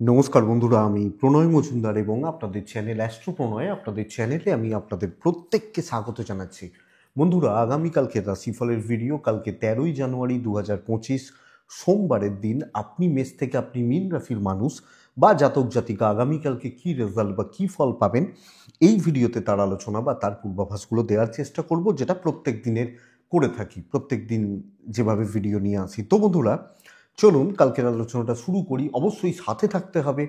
নমস্কার বন্ধুরা, আমি প্রণয় মজুমদার এবং আপনাদের চ্যানেল অ্যাস্ট্রো প্রণয় আপনাদের চ্যানেলে আমি আপনাদের প্রত্যেককে স্বাগত জানাচ্ছি। বন্ধুরা, আগামীকালকে রাশিফলের ভিডিও কালকে 13ই জানুয়ারি 2025 সোমবারের দিন আপনি মেষ থেকে আপনি মীন রাশির মানুষ বা জাতক জাতিকা আগামীকালকে কী রেজাল্ট বা কী ফল পাবেন এই ভিডিওতে তার আলোচনা বা তার পূর্বাভাসগুলো দেওয়ার চেষ্টা করব, যেটা প্রত্যেক দিনের করে থাকি, প্রত্যেক দিন যেভাবে ভিডিও নিয়ে আসি। তো বন্ধুরা, চলুন কালকের আলোচনাটা শুরু করি। অবশ্যই সাথে থাকতে হবে,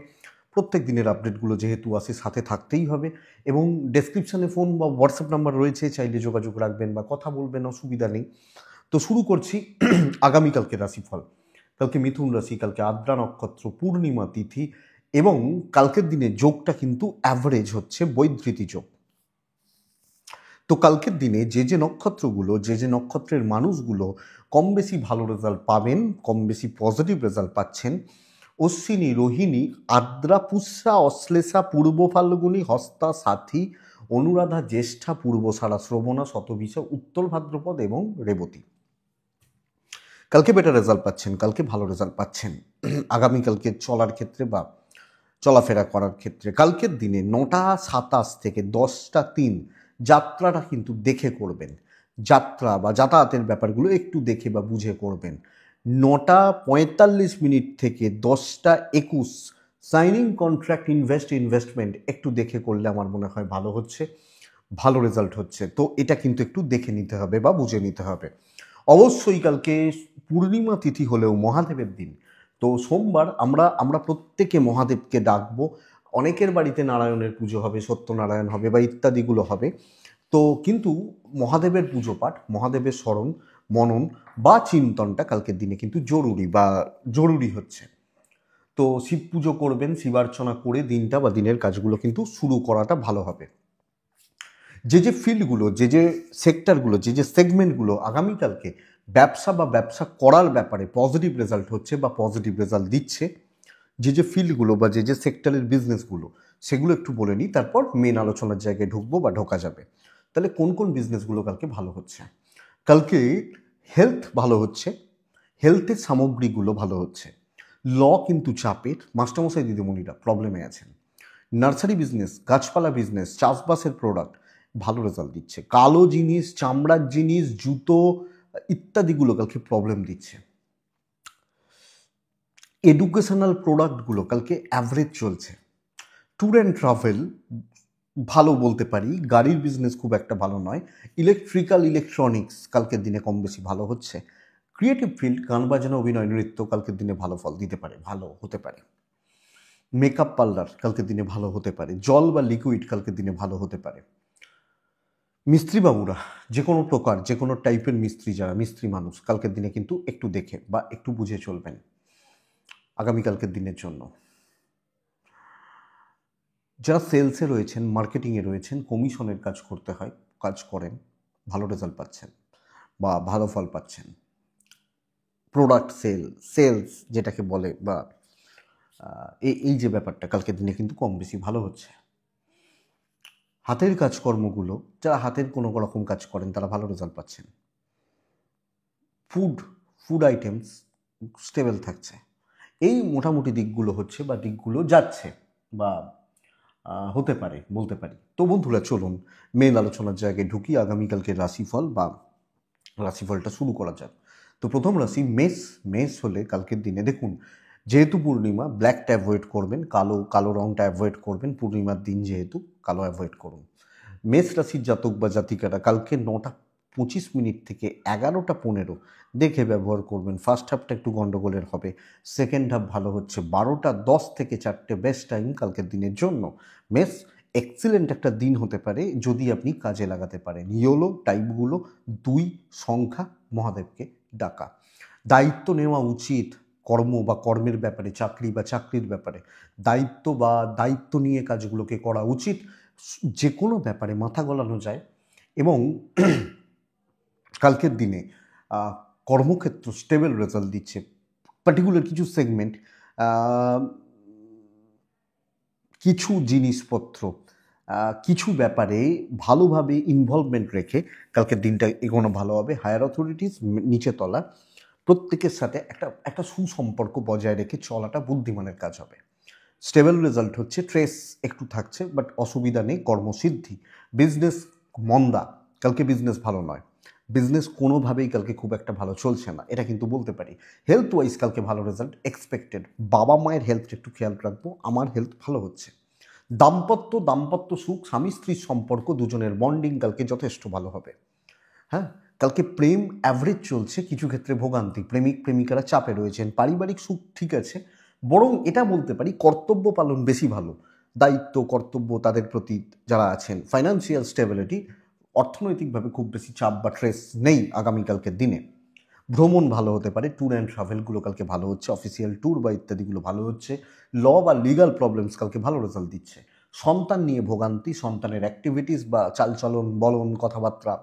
প্রত্যেক দিনের আপডেটগুলো যেহেতু আসে সাথে থাকতেই হবে। এবং ডেসক্রিপশানে ফোন বা হোয়াটসঅ্যাপ নাম্বার রয়েছে, চাইলে যোগাযোগ রাখবেন বা কথা বলবেন, অসুবিধা নেই। তো শুরু করছি আগামীকালকে রাশিফল। কালকে মিথুন রাশি, কালকে আদ্রা নক্ষত্র, পূর্ণিমা তিথি এবং কালকের দিনে যোগটা কিন্তু অ্যাভারেজ হচ্ছে বৈধৃতি যোগ। তো কালকের দিনে যে নক্ষত্রগুলো, যে নক্ষত্রের মানুষগুলো কম বেশি ভালো রেজাল্ট পাবেন, কম বেশি পজিটিভ রেজাল্ট পাচ্ছেন: অশ্বিনী, রোহিণী, আদ্রা, পুষ্যা, অশ্লেষা, পূর্ব ফাল্গুনী, হস্তা, সাথী, অনুরাধা, জ্যেষ্ঠা, পূর্বসারা, শ্রবণা, শতভিষা, উত্তর ভাদ্রপদ এবং রেবতী। কালকে বেটার রেজাল্ট পাচ্ছেন, কালকে ভালো রেজাল্ট পাচ্ছেন আগামীকালকে চলার ক্ষেত্রে বা চলাফেরা করার ক্ষেত্রে। কালকের দিনে 9:27 থেকে 10:03 যাত্রাটা কিন্তু দেখে করবেন। যাত্রা বা যাতায়াতের ব্যাপারগুলো একটু দেখে বা বুঝে করবেন। 9:45 থেকে 10:21 সাইনিং কন্ট্রাক্ট, ইনভেস্টমেন্ট একটু দেখে করলে আমার মনে হয় ভালো হচ্ছে, ভালো রেজাল্ট হচ্ছে। তো এটা কিন্তু একটু দেখে নিতে হবে বা বুঝে নিতে হবে। অবশ্যই কালকে পূর্ণিমা তিথি হলেও মহাদেবের দিন। তো সোমবার আমরা আমরা প্রত্যেকে মহাদেবকে ডাকবো। অনেকের বাড়িতে নারায়ণের পুজো হবে, সত্যনারায়ণ হবে বা ইত্যাদিগুলো হবে। তো কিন্তু মহাদেবের পুজো পাঠ, মহাদেবের স্মরণ, মনন বা চিন্তনটা কালকের দিনে কিন্তু জরুরি হচ্ছে। তো শিব পুজো করবেন, শিবার্চনা করে দিনটা বা দিনের কাজগুলো কিন্তু শুরু করাটা ভালো হবে। যে ফিল্ডগুলো, যে সেক্টরগুলো, যে সেগমেন্টগুলো আগামীকালকে ব্যবসা করার ব্যাপারে পজিটিভ রেজাল্ট হচ্ছে বা পজিটিভ রেজাল্ট দিচ্ছে, যে ফিল্ডগুলো বা যে সেক্টরের বিজনেসগুলো, সেগুলো একটু বলে নিই, তারপর মেন আলোচনার জায়গায় ঢুকবো বা ঢোকা যাবে। তাহলে কোন কোন বিজনেসগুলো কালকে ভালো হচ্ছে? কালকে হেলথ ভালো হচ্ছে, হেলথের সামগ্রীগুলো ভালো হচ্ছে। ল কিন্তু চাপের, মাস্টারমশাই দিদিমণিরা প্রবলেমে আছেন। নার্সারি বিজনেস, গাছপালা বিজনেস, চাষবাসের প্রোডাক্ট ভালো রেজাল্ট দিচ্ছে। কালো জিনিস, চামড়ার জিনিস, জুতো ইত্যাদিগুলো কালকে প্রবলেম দিচ্ছে। এডুকেশনাল প্রোডাক্টগুলো কালকে অ্যাভারেজ চলছে। ট্যুর অ্যান্ড ট্রাভেল ভালো বলতে পারি, গাড়ির বিজনেস খুব একটা ভালো নয়। ইলেকট্রনিক্স কালকের দিনে কম বেশি ভালো হচ্ছে। ক্রিয়েটিভ ফিল্ড, গান বাজনা, অভিনয়, নৃত্য কালকের দিনে ভালো ফল দিতে পারে, ভালো হতে পারে। মেকআপ পার্লার কালকের দিনে ভালো হতে পারে। জল বা লিকুইড কালকের দিনে ভালো হতে পারে। মিস্ত্রি বাবুরা, যে কোনো প্রকার, যে কোনো টাইপের মিস্ত্রি, যারা মিস্ত্রি মানুষ, কালকের দিনে কিন্তু একটু দেখে বা একটু বুঝে চলবেন আগামীকালকের দিনের জন্য। যারা সেলসে রয়েছেন, মার্কেটিংয়ে রয়েছেন, কমিশনের কাজ করতে হয়, কাজ করেন, ভালো রেজাল্ট পাচ্ছেন বা ভালো ফল পাচ্ছেন। প্রোডাক্ট সেলস যেটাকে বলে, বা এই যে ব্যাপারটা কালকের দিনে কিন্তু কম বেশি ভালো হচ্ছে। হাতের কাজকর্মগুলো, যারা হাতের কোনো রকম কাজ করেন তারা ভালো রেজাল্ট পাচ্ছেন। ফুড আইটেমস স্টেবল থাকছে। এই মোটামুটি দিকগুলো হচ্ছে বা দিকগুলো যাচ্ছে বা হতে পারে বলতে পারি। তো বন্ধুরা, চলুন মেন আলোচনার জায়গায় ঢুকি, আগামীকালকে রাশিফল বা রাশিফলটা শুরু করা যাক। তো প্রথম রাশি মেষ। মেষ হলে কালকের দিনে দেখুন, যেহেতু পূর্ণিমা, ব্ল্যাকটা অ্যাভয়েড করবেন, কালো রঙটা অ্যাভয়েড করবেন। পূর্ণিমার দিন যেহেতু, কালো অ্যাভয়েড করুন। মেষ রাশির জাতক বা জাতিকারা কালকে 9:25 থেকে 11:15 দেখে ব্যবহার করবেন। ফার্স্ট হাফটা একটু গন্ডগোলের হবে, সেকেন্ড হাফ ভালো হচ্ছে। 12:10 থেকে 4টে বেস্ট টাইম কালকের দিনের জন্য। মেষ, এক্সিলেন্ট একটা দিন হতে পারে যদি আপনি কাজে লাগাতে পারেন। ইয়োলো টাইপগুলো, 2 সংখ্যা, মহাদেবকে ডাকা। দায়িত্ব নেওয়া উচিত কর্ম বা কর্মের ব্যাপারে, চাকরি বা চাকরির ব্যাপারে। দায়িত্ব নিয়ে কাজগুলোকে করা উচিত। যে কোনো ব্যাপারে মাথা গলানো যায়। এবং কালকের দিনে কর্মক্ষেত্র স্টেবল রেজাল্ট দিচ্ছে। পার্টিকুলার কিছু সেগমেন্ট, কিছু জিনিসপত্র, কিছু ব্যাপারে ভালোভাবে ইনভলভমেন্ট রেখে কালকের দিনটা এগোনো ভালো হবে। হায়ার অথরিটিস, নিচে তলা, প্রত্যেকের সাথে একটা সুসম্পর্ক বজায় রেখে চলাটা বুদ্ধিমানের কাজ হবে। স্টেবল রেজাল্ট হচ্ছে, ট্রেস একটু থাকছে বাট অসুবিধা নেই, কর্মসিদ্ধি। বিজনেস মন্দা, কালকে বিজনেস ভালো নয়, বিজনেস কোনোভাবেই কালকে খুব একটা ভালো চলছে না, এটা কিন্তু বলতে পারি। হেলথ ওয়াইজ কালকে ভালো রেজাল্ট এক্সপেক্টেড, বাবা মায়ের হেলথটা একটু খেয়াল রাখবো, আমার হেলথ ভালো হচ্ছে। দাম্পত্য সুখ, স্বামী স্ত্রীর সম্পর্ক, দুজনের বন্ডিং কালকে যথেষ্ট ভালো হবে। হ্যাঁ, কালকে প্রেম অ্যাভারেজ চলছে, কিছু ক্ষেত্রে ভোগান্তি, প্রেমিক প্রেমিকারা চাপে রয়েছেন, পারিবারিক সুখ ঠিক আছে, বরং এটা বলতে পারি কর্তব্য পালন বেশি ভালো, দায়িত্ব কর্তব্য তাদের প্রতি যারা আছেন। ফাইন্যান্সিয়াল স্টেবিলিটি, অর্থনৈতিকভাবে খুব বেশি চাপ বা ট্রেস নেই আগামীকালকের দিনে। ভ্রমণ ভালো হতে পারে, ট্যুর অ্যান্ড ট্রাভেলগুলো কালকে ভালো হচ্ছে, অফিসিয়াল ট্যুর বা ইত্যাদিগুলো ভালো হচ্ছে। ল বা লিগাল প্রবলেমস কালকে ভালো রেজাল্ট দিচ্ছে। সন্তান নিয়ে ভোগান্তি, সন্তানের অ্যাক্টিভিটিস বা চালচলন বলন কথাবার্তা,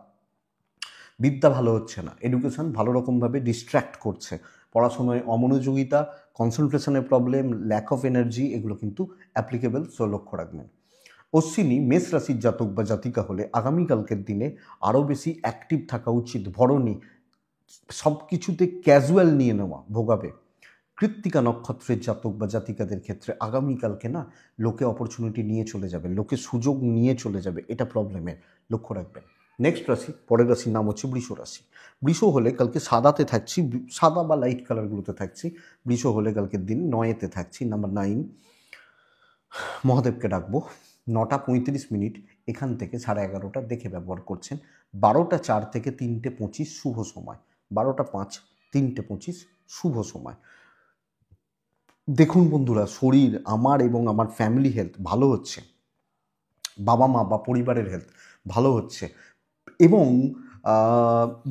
বিদ্যা ভালো হচ্ছে না, এডুকেশন ভালো রকমভাবে ডিস্ট্র্যাক্ট করছে, পড়াশোনায় অমনোযোগিতা, কনসেন্ট্রেশনের প্রবলেম, ল্যাক অফ এনার্জি, এগুলো কিন্তু অ্যাপ্লিকেবল, সো লক্ষ্য রাখবেন। অশ্বিনী মেষ রাশির জাতক বা জাতিকা হলে আগামীকালকের দিনে আরও বেশি অ্যাক্টিভ থাকা উচিত। ভরণী সব কিছুতে ক্যাজুয়াল নিয়ে নেওয়া ভোগাবে। কৃত্তিকা নক্ষত্রের জাতক বা জাতিকাদের ক্ষেত্রে আগামীকালকে না লোকে অপরচুনিটি নিয়ে চলে যাবে, লোকে সুযোগ নিয়ে চলে যাবে, এটা প্রবলেমের, লক্ষ্য রাখবেন। নেক্সট রাশি, পরের রাশির নাম হচ্ছে বৃষ রাশি। বৃষ হলে কালকে সাদাতে থাকছি, সাদা বা লাইট কালারগুলোতে থাকছি। বৃষ হলে কালকের দিন 9-তে থাকছি, নাম্বার 9 মহাদেবকে ডাকবো। 9:35 এখান থেকে 11:30 দেখে ব্যবহার করছেন। 12:04 থেকে 3:25 শুভ সময়, 12:05 3:25 শুভ সময়। দেখুন বন্ধুরা, শরীর আমার এবং আমার ফ্যামিলি হেলথ ভালো হচ্ছে, বাবা মা বা পরিবারের হেলথ ভালো হচ্ছে, এবং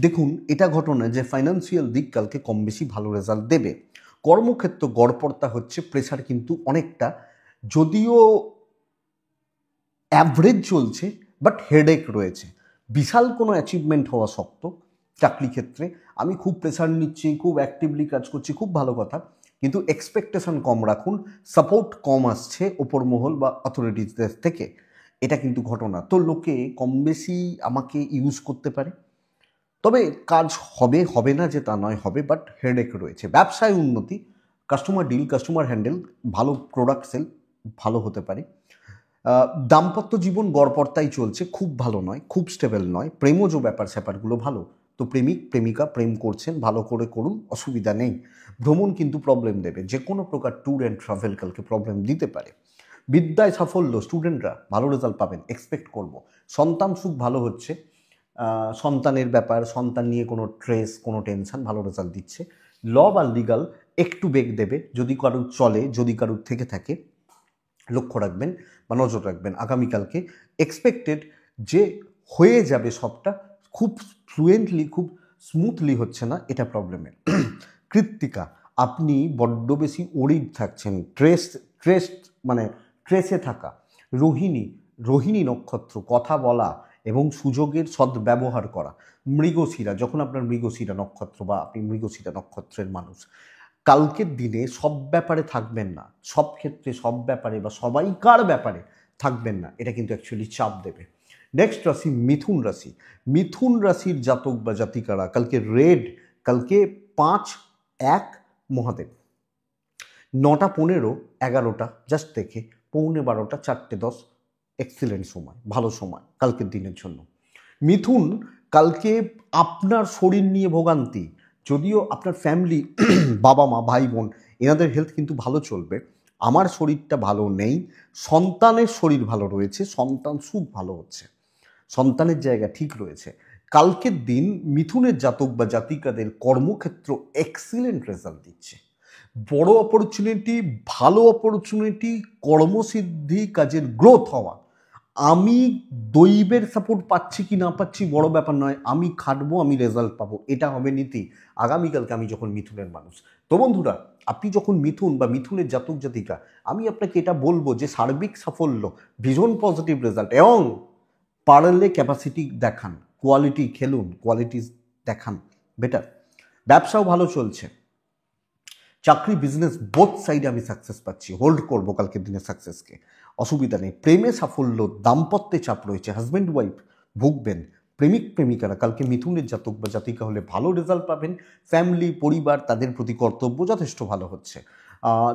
দেখুন এটা ঘটনা যে ফাইন্যান্সিয়াল দিক কালকে কম বেশি ভালো রেজাল্ট দেবে। কর্মক্ষেত্র গড়পড়তা হচ্ছে, প্রেশার কিন্তু অনেকটা, যদিও অ্যাভারেজ চলছে বাট হেডেক রয়েছে, বিশাল কোনো অ্যাচিভমেন্ট হওয়া শক্ত। চাকরি ক্ষেত্রে আমি খুব প্রেশার নিচ্ছি, খুব অ্যাক্টিভলি কাজ করছি, খুব ভালো কথা, কিন্তু এক্সপেকটেশন কম রাখুন, সাপোর্ট কম আসছে ওপর মহল বা অথরিটিসদের থেকে, এটা কিন্তু ঘটনা। তো লোকে কম বেশি আমাকে ইউজ করতে পারে, তবে কাজ হবে হবে না যে তা নয়, হবে, বাট হেডেক রয়েছে। ব্যবসায় উন্নতি, কাস্টমার ডিল, কাস্টমার হ্যান্ডেল, ভালো প্রোডাক্ট সেল ভালো হতে পারে। দাম্পত্য জীবন গড়পড়তাই চলছে, খুব ভালো নয়, খুব স্টেবল নয়। প্রেমজ ব্যাপার স্যাপারগুলো ভালো, তো প্রেমিক প্রেমিকা প্রেম করছেন, ভালো করে করুন, অসুবিধা নেই। ভ্রমণ কিন্তু প্রবলেম দেবে, যে কোনো প্রকার ট্যুর অ্যান্ড ট্রাভেল কালকে প্রবলেম দিতে পারে। বিদ্যায় সাফল্য, স্টুডেন্টরা ভালো রেজাল্ট পাবেন, এক্সপেক্ট করব। সন্তান সুখ ভালো হচ্ছে, সন্তানের ব্যাপার, সন্তান নিয়ে কোনো ট্রেস কোনো টেনশন, ভালো রেজাল্ট দিচ্ছে। ল বা লিগাল একটু বেগ দেবে, যদি কারুর চলে, যদি কারুর থেকে থাকে, লক্ষ্য রাখবেন বা নজর রাখবেন। আগামীকালকে এক্সপেক্টেড যে হয়ে যাবে সবটা, খুব ফ্লুয়েন্টলি খুব স্মুথলি হচ্ছে না, এটা প্রবলেমের। কৃত্তিকা, আপনি বড্ড বেশি ওরিড থাকছেন, ট্রেস মানে ট্রেসে থাকা। রোহিণী নক্ষত্র, কথা বলা এবং সুযোগের সদ্ব্যবহার করা। মৃগশিরা, যখন আপনার মৃগশিরা নক্ষত্র বা আপনি মৃগশিরা নক্ষত্রের মানুষ, কালকের দিনে সব ব্যাপারে থাকবেন না, সব ক্ষেত্রে সব ব্যাপারে বা সবাইকার ব্যাপারে থাকবেন না, এটা কিন্তু অ্যাকচুয়ালি চাপ দেবে। নেক্সট রাশি মিথুন রাশি। মিথুন রাশির জাতক বা জাতিকারা কালকে রেড, কালকে 5-1 মহাদেব, 9:15 11টা জাস্ট দেখে, 11:45 4:10 এক্সিলেন্ট সময়, ভালো সময় কালকের দিনের জন্য। মিথুন, কালকে আপনার শরীর নিয়ে ভোগান্তি, যদিও আপনার ফ্যামিলি বাবা মা ভাই বোন এনাদের হেলথ কিন্তু ভালো চলবে, আমার শরীরটা ভালো নেই, সন্তানের শরীর ভালো রয়েছে, সন্তান সুখ ভালো হচ্ছে, সন্তানের জায়গা ঠিক রয়েছে। কালকের দিন মিথুনের জাতক বা জাতিকাদের কর্মক্ষেত্র এক্সিলেন্ট রেজাল্ট দিচ্ছে, বড় অপরচুনিটি, ভালো অপরচুনিটি, কর্মসিদ্ধি, কাজের গ্রোথ হওয়া। আমি দৈবের সাপোর্ট পাচ্ছি কি না পাচ্ছি বড় ব্যাপার নয়, আমি খাটবো, আমি রেজাল্ট পাবো, এটা হবে নীতি আগামীকালকে আমি যখন মিথুনের মানুষ। তো বন্ধুরা, আপনি যখন মিথুন বা মিথুনের জাতক জাতিকা, আমি আপনাকে এটা বলবো যে সার্বিক সাফল্য, ভীষণ পজিটিভ রেজাল্ট, এবং পারলে ক্যাপাসিটি দেখান, কোয়ালিটি খেলুন, কোয়ালিটি দেখান, বেটার। ব্যবসাও ভালো চলছে, চাকরি বিজনেস বোথ সাইডে আমি সাকসেস পাচ্ছি, হোল্ড করবো কালকের দিনে সাকসেসকে, অসুবিধা নেই। প্রেমে সাফল্য, দাম্পত্যে চাপ রয়েছে, হাজব্যান্ড ওয়াইফ ভুগবেন। প্রেমিক প্রেমিকারা কালকে মিথুনের জাতক বা জাতিকা হলে ভালো রেজাল্ট পাবেন, ফ্যামিলি পরিবার তাদের প্রতি কর্তব্য যথেষ্ট ভালো হচ্ছে।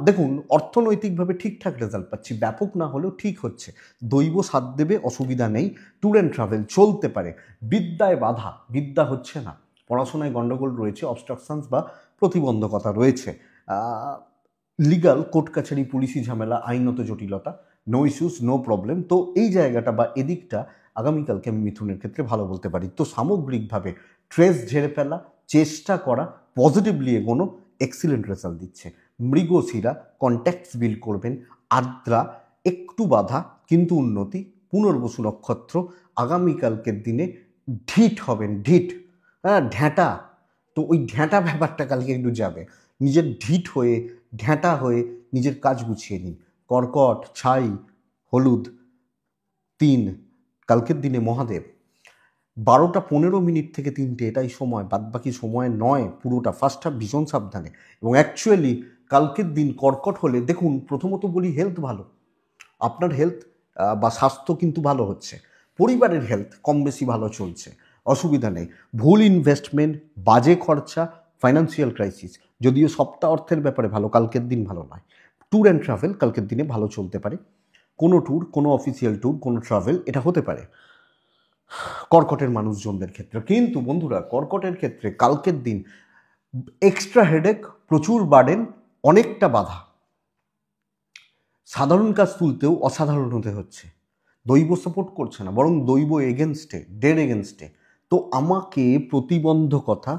দেখুন, অর্থনৈতিকভাবে ঠিকঠাক রেজাল্ট পাচ্ছি, ব্যাপক না হলেও ঠিক হচ্ছে, দৈব সাথ দেবে, অসুবিধা নেই, ট্যুর অ্যান্ড ট্রাভেল চলতে পারে। বিদ্যায় বাধা, বিদ্যা হচ্ছে না, পড়াশোনায় গণ্ডগোল রয়েছে, অবস্ট্রাকশনস বা প্রতিবন্ধকতা রয়েছে, লিগাল কোর্ট কাছারি, পুলিশি ঝামেলা, আইনত জটিলতা, নো ইস্যুস নো প্রবলেম। তো এই জায়গাটা বা এদিকটা আগামীকালকে আমি মিথুনের ক্ষেত্রে ভালো বলতে পারি। তো সামগ্রিকভাবে ট্রেস ঝেড়ে ফেলা, চেষ্টা করা, পজিটিভলি এগোনো, এক্সিলেন্ট রেজাল্ট দিচ্ছে। মৃগশিরা কন্ট্যাক্টস বিল্ড করবেন, আদ্রা একটু বাধা কিন্তু উন্নতি, পুনর্বসু নক্ষত্র আগামীকালকের দিনে ঢিট হবেন, ঢিট, হ্যাঁ ঢ্যাঁটা। তো ওই ঢ্যাঁটা ব্যাপারটা কালকে একটু যাবে, নিজের ঢিট হয়ে ঢ্যাঁটা হয়ে নিজের কাজ গুছিয়ে নিন। কর্কট ছাই হলুদ 3, কালকের দিনে মহাদেব 12টা 15 মিনিট থেকে 3টে, এটাই সময়, বাদবাকি সময় নয় পুরোটা। ফার্স্ট হাফ ভীষণ সাবধানে। এবং অ্যাকচুয়ালি কালকের দিন কর্কট হলে দেখুন, প্রথমত বলি হেলথ ভালো, আপনার হেলথ বা স্বাস্থ্য কিন্তু ভালো হচ্ছে, পরিবারের হেলথ কম বেশি ভালো চলছে, অসুবিধা নেই। ভুল ইনভেস্টমেন্ট, বাজে খরচা, ফাইন্যান্সিয়াল ক্রাইসিস, যদিও সপ্তাহ অর্থের ব্যাপারে ভালো, কালকের দিন ভালো নয়। ট্যুর অ্যান্ড ট্রাভেল কালকের দিনে ভালো চলতে পারে, কোনো ট্যুর, কোনো অফিসিয়াল ট্যুর, কোনো ট্রাভেল, এটা হতে পারে কর্কটের মানুষজনদের ক্ষেত্রে। কিন্তু বন্ধুরা, কর্কটের ক্ষেত্রে কালকের দিন এক্সট্রা হেডেক, প্রচুর বার্ডেন, অনেকটা বাধা, সাধারণ কাজ তুলতেও অসাধারণ হতে হচ্ছে, দৈব সাপোর্ট করছে না, বরং দৈব এগেনস্টে, ডেড এগেনস্টে। তো আমাকে প্রতিবন্ধকতা,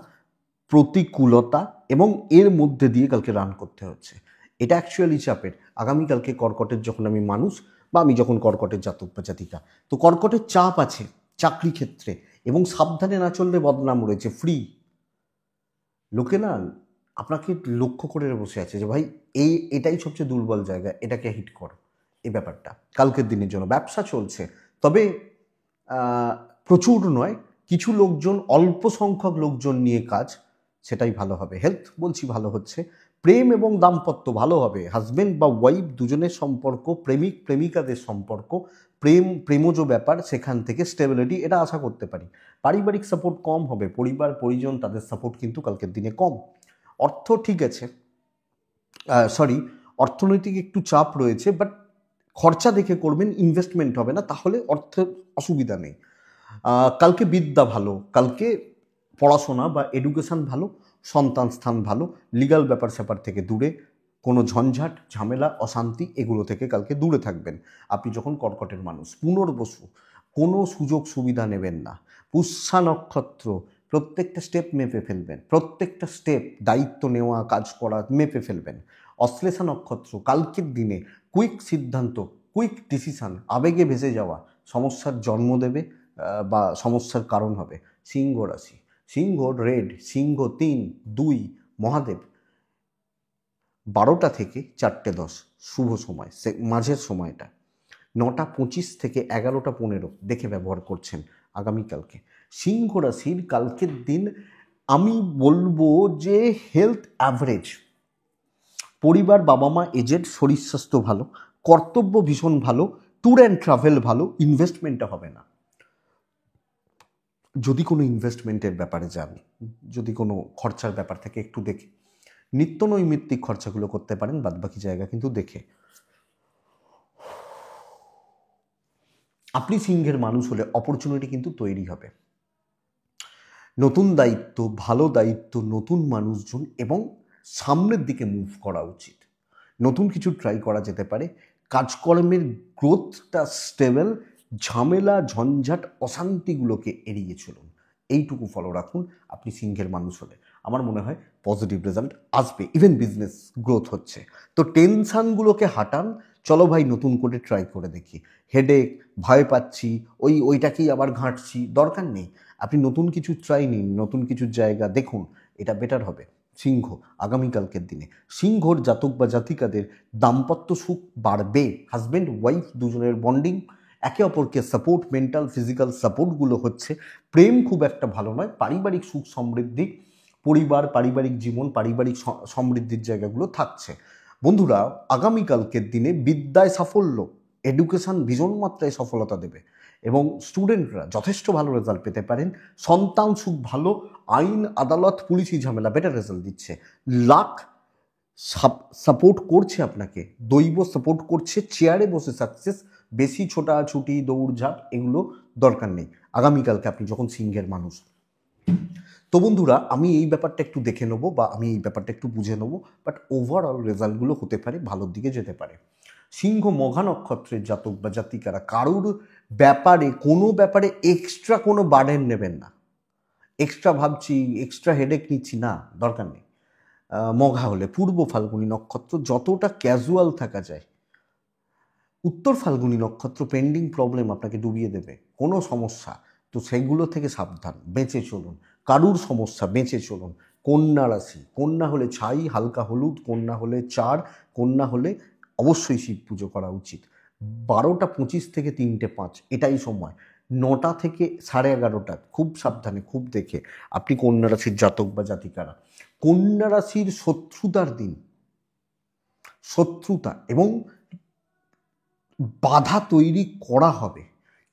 প্রতিকূলতা এবং এর মধ্যে দিয়ে কালকে রান করতে হচ্ছে, এটা অ্যাকচুয়ালি চাপের। আগামীকালকে কর্কটের যখন আমি মানুষ বা আমি যখন কর্কটের জাতক বা জাতিকা, তো কর্কটের চাপ আছে চাকরি ক্ষেত্রে, এবং সাবধানে না চললে বদনাম রয়েছে, ফ্রি লোকে না আপনাকে লক্ষ্য করে বসে আছে যে ভাই এটাই সবচেয়ে দুর্বল জায়গা, এটাকে হিট করো। এই ব্যাপারটা কালকের দিনের জন্য ব্যবসা চলছে, তবে প্রচুর নয়, কিছু লোকজন, অল্প সংখ্যক লোকজন নিয়ে কাজ, সেটাই ভালো হবে। হেলথ বলছি ভালো হচ্ছে, প্রেম এবং দাম্পত্য ভালো হবে, হাজব্যান্ড বা ওয়াইফ দুজনের সম্পর্ক, প্রেমিক প্রেমিকাদের সম্পর্ক, প্রেমজ ব্যাপার, সেখান থেকে স্টেবিলিটি, এটা আশা করতে পারি। পারিবারিক সাপোর্ট কম হবে, পরিবার পরিজন তাদের সাপোর্ট কিন্তু কালকের দিনে কম। অর্থ ঠিক আছে, অর্থনৈতিক একটু চাপ রয়েছে, বাট খরচা দেখে করবেন, ইনভেস্টমেন্ট হবে না, তাহলে অর্থের অসুবিধা নেই। কালকে বিদ্যা ভালো, কালকে পড়াশোনা বা এডুকেশান ভালো, সন্তান স্থান ভালো, লিগাল ব্যাপার স্যাপার থেকে দূরে, কোনো ঝঞ্ঝাট ঝামেলা অশান্তি এগুলো থেকে কালকে দূরে থাকবেন আপনি যখন কর্কটের মানুষ। পুনর্বসু কোনো সুযোগ সুবিধা নেবেন না, পুষ্যা নক্ষত্র প্রত্যেকটা স্টেপ মেপে ফেলবেন, প্রত্যেকটা স্টেপ দায়িত্ব নেওয়া, কাজ করা মেপে ফেলবেন। অশ্লেষা নক্ষত্র কালকের দিনে কুইক সিদ্ধান্ত, কুইক ডিসিশান, আবেগে ভেসে যাওয়া সমস্যার জন্ম দেবে বা সমস্যার কারণ হবে। সিংহ রাশি, সিংহ রেড, সিংহ 3, 2 মহাদেব 12টা থেকে 4টে 10 শুভ সময়, মাঝের সময়টা 9টা 25 থেকে 11টা 15 দেখে ব্যবহার করছেন আগামীকালকে। সিংহ রাশির কালকের দিন আমি বলবো যে হেলথ অ্যাভারেজ, পরিবার বাবা মা এজেড, শরীর স্বাস্থ্য ভালো, কর্তব্য ভীষণ ভালো, ট্যুর অ্যান্ড ট্রাভেল ভালো, ইনভেস্টমেন্টটা হবে না। যদি কোনো ইনভেস্টমেন্টের ব্যাপারে যান, যদি কোনো খরচার ব্যাপার থেকে একটু দেখে নিত্য নৈমিত্তিক খরচাগুলো করতে পারেন, বাদবাকি জায়গা কিন্তু দেখে। আপনি সিংহের মানুষ হলে অপরচুনিটি কিন্তু তৈরি হবে, নতুন দায়িত্ব, ভালো দায়িত্ব, নতুন মানুষজন এবং সামনের দিকে মুভ করা উচিত, নতুন কিছু ট্রাই করা যেতে পারে, কাজকর্মের গ্রোথটা স্টেবল, ঝামেলা ঝঞ্ঝাট অশান্তিগুলোকে এড়িয়ে চলুন, এইটুকু ফলো রাখুন। আপনি সিংহের মানুষ হলে আমার মনে হয় পজিটিভ রেজাল্ট আসবে, ইভেন বিজনেস গ্রোথ হচ্ছে। তো টেনশানগুলোকে হাঁটান, চলো ভাই নতুন করে ট্রাই করে দেখি, হেডেক, ভয় পাচ্ছি, ওইটাকেই আবার ঘাঁটছি, দরকার নেই। আপনি নতুন কিছু ট্রাই নিন, নতুন কিছু জায়গা দেখুন, এটা বেটার হবে। সিংহ আগামীকালকের দিনে, সিংহর জাতক বা জাতিকাদের দাম্পত্য সুখ বাড়বে, হাজব্যান্ড ওয়াইফ দুজনের বন্ডিং, একে অপরকে সাপোর্ট, মেন্টাল ফিজিক্যাল সাপোর্টগুলো হচ্ছে। প্রেম খুব একটা ভালো নয়, পারিবারিক সুখ সমৃদ্ধি, পরিবার, পারিবারিক জীবন, পারিবারিক সমৃদ্ধির জায়গাগুলো থাকছে। বন্ধুরা, আগামীকালকের দিনে বিদ্যায় সাফল্য, এডুকেশান ভীষণ মাত্রায় সফলতা দেবে এবং স্টুডেন্টরা যথেষ্ট ভালো রেজাল্ট পেতে পারেন। সন্তান সুখ ভালো, আইন আদালত পুলিশি ঝামেলা বেটার রেজাল্ট দিচ্ছে। লাক সাপোর্ট করছে আপনাকে, দৈব সাপোর্ট করছে, চেয়ারে বসে সাকসেস, বেশি ছোটাছুটি দৌড়ঝাঁপ এগুলো দরকার নেই আগামীকালকে আপনি যখন সিংহের মানুষ। তো বন্ধুরা, আমি এই ব্যাপারটা একটু দেখে নেবো বা আমি এই ব্যাপারটা একটু বুঝে নেবো, বাট ওভারঅল রেজাল্টগুলো হতে পারে ভালোর দিকে যেতে পারে। সিংহ মঘা নক্ষত্রের জাতক বা জাতিকারা কারুর ব্যাপারে কোনো ব্যাপারে এক্সট্রা কোনো বার্ডেন নেবেন না। এক্সট্রা ভাবছি, এক্সট্রা হেডেক নিচ্ছি, না, দরকার নেই। মঘা হলে পূর্ব ফাল্গুনী নক্ষত্র যতটা ক্যাজুয়াল থাকা যায়, উত্তর ফাল্গুনী নক্ষত্র পেন্ডিং প্রবলেম আপনাকে ডুবিয়ে দেবে, কোনো সমস্যা, তো সেইগুলো থেকে সাবধান, বেঁচে চলুন। কারুর সমস্যা বেঁচে চলুন। কন্যা রাশি, কন্যা হলে ছাই হালকা হলুদ, কন্যা হলে চার, কন্যা হলে অবশ্যই শিব পুজো করা উচিত। 12:25 থেকে 3:05 এটাই সময়। 9টা থেকে 11:30 খুব সাবধানে, খুব দেখে আপনি কন্যা রাশির জাতক বা জাতিকারা। কন্যা রাশির শত্রুতার দিন, শত্রুতা এবং বাধা তৈরি করা হবে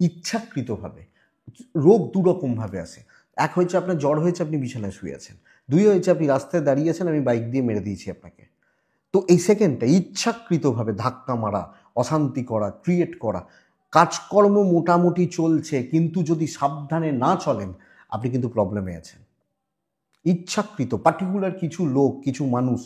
ইচ্ছাকৃতভাবে। রোগ দুরকমভাবে আসে। এক হয়েছে আপনার জ্বর হয়েছে, আপনি বিছানায় শুয়ে আছেন। দুই হয়েছে আপনি রাস্তায় দাঁড়িয়ে আছেন, আমি বাইক দিয়ে মেরে দিয়েছি আপনাকে। তো এই সেকেন্ডটা ইচ্ছাকৃতভাবে ধাক্কা মারা, অশান্তি করা, ক্রিয়েট করা। কাজকর্ম মোটামুটি চলছে, কিন্তু যদি সাবধানে না চলেন আপনি কিন্তু প্রবলেমে আছেন। ইচ্ছাকৃত পার্টিকুলার কিছু লোক, কিছু মানুষ,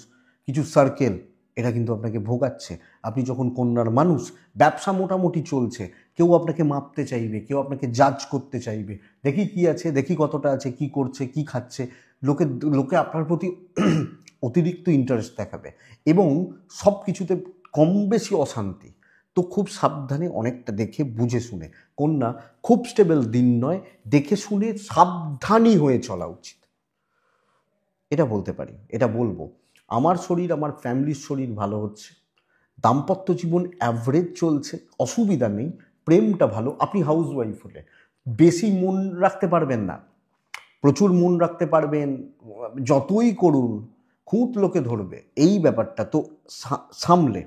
কিছু সার্কেল, এরা কিন্তু আপনাকে ভোগাচ্ছে। আপনি যখন কন্যার মানুষ, ব্যবসা মোটামুটি চলছে, কেউ আপনাকে মাপতে চাইবে, কেউ আপনাকে জাজ করতে চাইবে, দেখি কি আছে, দেখি কতটা আছে, কি করছে, কি খাচ্ছে, লোকে লোকে আপনার প্রতি অতিরিক্ত ইন্টারেস্ট দেখাবে এবং সব কিছুতে কম বেশি অশান্তি। তো খুব সাবধানে, অনেকটা দেখে বুঝে শুনে, কন্যা খুব স্টেবল দিন নয়, দেখে শুনে সাবধানী হয়ে চলা উচিত, এটা বলতে পারি, এটা বলবো। আমার শরীর, আমার ফ্যামিলির শরীর ভালো হচ্ছে, দাম্পত্য জীবন অ্যাভারেজ চলছে, অসুবিধা নেই, প্রেমটা ভালো। আপনি হাউস ওয়াইফ হলে বেশি মন রাখতে পারবেন না, প্রচুর মন রাখতে পারবেন, যতই করুন খুঁত লোকে ধরবে, এই ব্যাপারটা তো সামলে।